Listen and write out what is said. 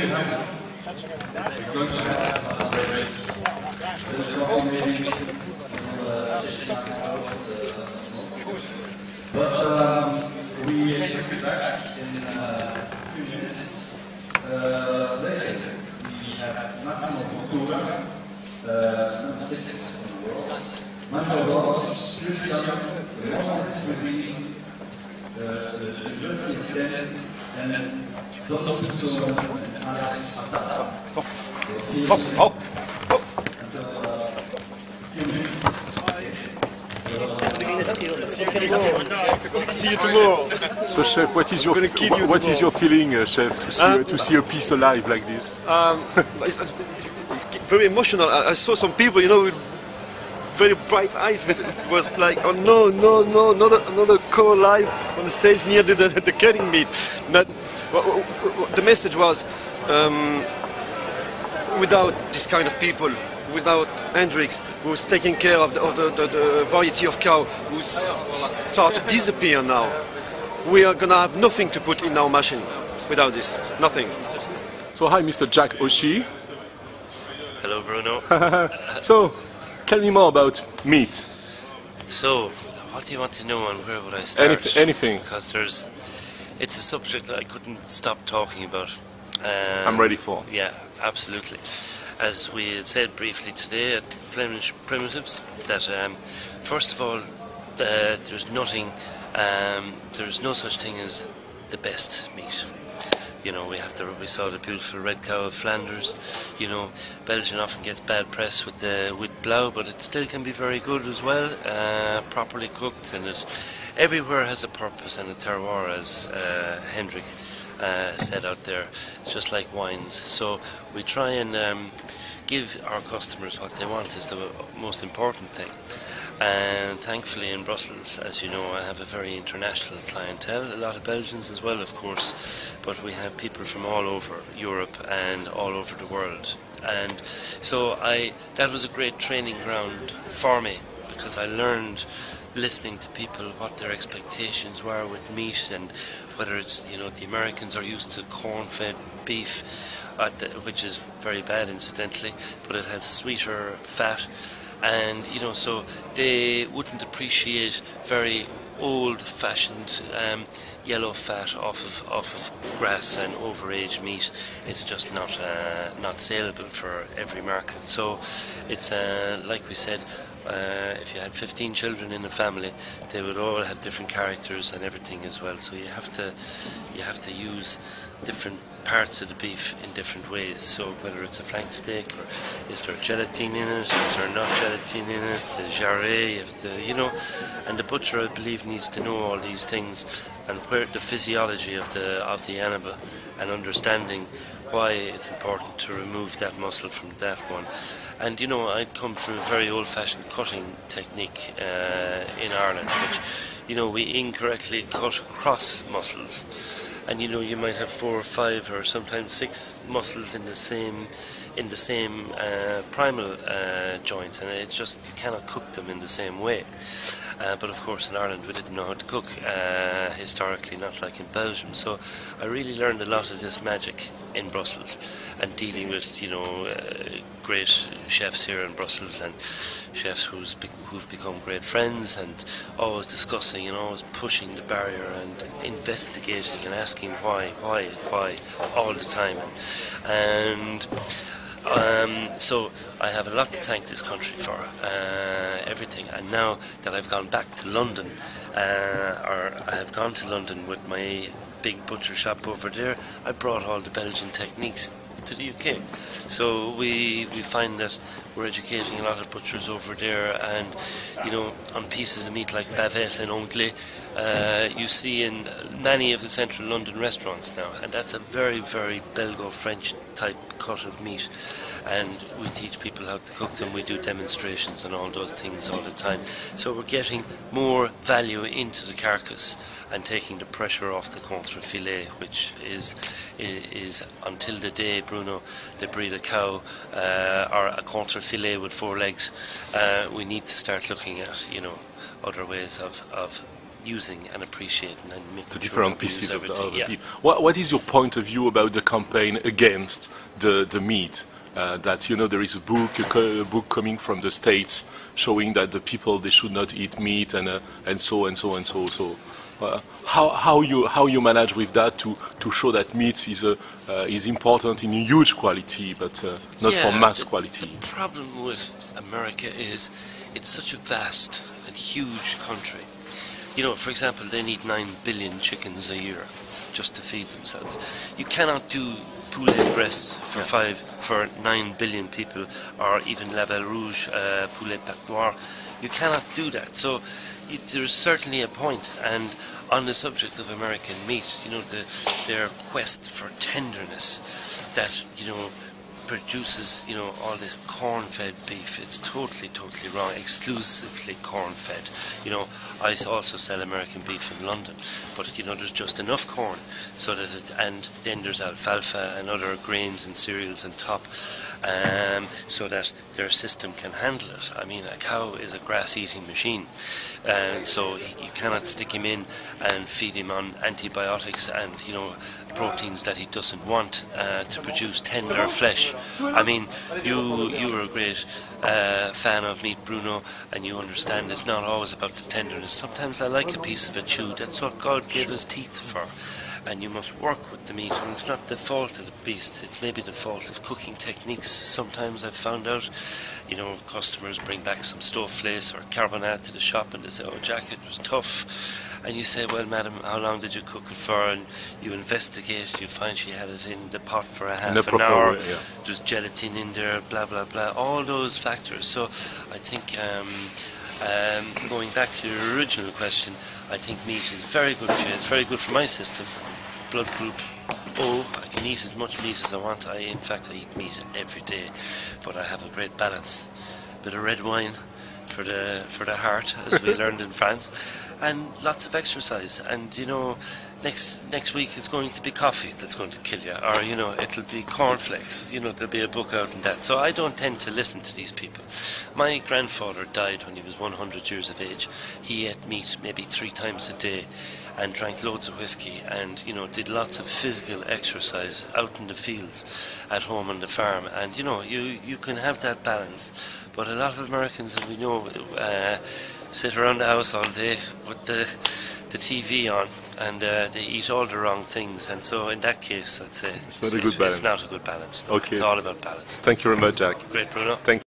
going to have but we expect to be back in a few minutes. Later, we have Massimo Cultura, number 6 in the world. Michael Ross, Christian, the longest between the University of Ghent, and Dr. Pusso and Alex Atata. See you tomorrow. So, Chef, what is your feeling, Chef, to see a piece alive like this? It's very emotional. I saw some people, you know, with very bright eyes. But it was like, oh no, another cow alive on the stage near the cutting meat. But the message was, without this kind of people, without Hendrix, who's taking care of the variety of cow, who's start to disappear now, we are going to have nothing to put in our machine without this. Nothing. So, hi, Mr. Jack O'Shea. Hello, Bruno. So, tell me more about meat. So, what do you want to know and where would I start? Anything. Because it's a subject that I couldn't stop talking about. I'm ready for. Yeah, absolutely. As we had said briefly today at Flemish Primitives, that first of all, there's no such thing as the best meat. You know, we saw the beautiful red cow of Flanders. You know, Belgium often gets bad press with Blau, but it still can be very good as well, properly cooked, and it everywhere has a purpose and a terroir, as Hendrik said out there. It's just like wines. So we try and give our customers what they want is the most important thing. And thankfully in Brussels, as you know, I have a very international clientele, a lot of Belgians as well, of course, but we have people from all over Europe and all over the world. And so that was a great training ground for me, because I learned listening to people what their expectations were with meat, and whether it's, you know, the Americans are used to corn-fed beef, which is very bad incidentally, but it has sweeter fat, and you know, so they wouldn't appreciate very old-fashioned yellow fat off of grass and overaged meat. It's just not saleable for every market. So it's like we said, if you had 15 children in a family, they would all have different characters and everything as well. So you have to use different parts of the beef in different ways. So whether it's a flank steak, or is there gelatine in it, is there not gelatine in it, the jarret, you know, and the butcher, I believe, needs to know all these things and where the physiology of the animal, and understanding why it's important to remove that muscle from that one. And you know, I'd come from a very old-fashioned cutting technique in Ireland, which, you know, we incorrectly cut across muscles. And you know, you might have 4 or 5 or sometimes 6 muscles in the same primal joint, and it's just, you cannot cook them in the same way. But of course in Ireland we didn't know how to cook historically, not like in Belgium. So I really learned a lot of this magic in Brussels, and dealing with, you know, great chefs here in Brussels, and chefs who've become great friends, and always discussing and always pushing the barrier and investigating and asking why all the time. And so I have a lot to thank this country for, everything. And now that I've gone back to London, or I have gone to London with my big butcher shop over there, I brought all the Belgian techniques to the UK. So we find that we're educating a lot of butchers over there, and you know, on pieces of meat like bavette and onglet, you see in many of the central London restaurants now, and that's a very, very Belgo-French type cut of meat. And we teach people how to cook them, we do demonstrations and all those things all the time. So we're getting more value into the carcass and taking the pressure off the contre-filet, which is until the day, Bruno, they breed a cow or a contre-filet with 4 legs, we need to start looking at, you know, other ways of using and appreciating and making the sure different that we use pieces of the everything. Yeah. beef. What is your point of view about the campaign against the meat? That, you know, there is a book coming from the States showing that the people, they should not eat meat, and so. How you manage with that to show that meat is important in huge quality, but not for mass quality? The problem with America is it's such a vast and huge country. You know, for example, they need 9 billion chickens a year just to feed themselves. You cannot do poulet breasts for 9 billion people, or even la belle rouge, poulet pâte noire. You cannot do that. So there's certainly a point. And on the subject of American meat, you know, their quest for tenderness that, you know, produces, you know, all this corn-fed beef. It's totally wrong. Exclusively corn-fed. You know, I also sell American beef in London, but, you know, there's just enough corn so that and then there's alfalfa and other grains and cereals on top, so that their system can handle it. I mean, a cow is a grass-eating machine, and so you cannot stick him in and feed him on antibiotics and, you know, proteins that he doesn't want to produce tender flesh. I mean, you were a great fan of meat, Bruno, and you understand it's not always about the tenderness. Sometimes I like a piece of a chew. That's what God gave us teeth for. And you must work with the meat, and it's not the fault of the beast, it's maybe the fault of cooking techniques. Sometimes I've found out, you know, customers bring back some stove fleece or carbonate to the shop and they say, oh Jack, it was tough. And you say, well madam, how long did you cook it for? And you investigate, you find she had it in the pot for a half an hour, there's gelatin in there, blah blah blah, all those factors. So I think going back to your original question, I think meat is very good for you. It's very good for my system. Blood group O, I can eat as much meat as I want. In fact, I eat meat every day, but I have a great balance. A bit of red wine for the heart, as we learned in France, and lots of exercise. And, you know, next week it's going to be coffee that's going to kill you, or, you know, it'll be cornflakes. You know, there'll be a book out and that. So I don't tend to listen to these people. My grandfather died when he was 100 years of age. He ate meat maybe 3 times a day and drank loads of whiskey and, you know, did lots of physical exercise out in the fields, at home on the farm. And, you know, you can have that balance. But a lot of Americans, as we know, sit around the house all day with the TV on, and they eat all the wrong things. And so in that case, I'd say it's not a good balance. It's not a good balance. Okay. It's all about balance. Thank you very much, Jack. Great, Bruno. Thank you.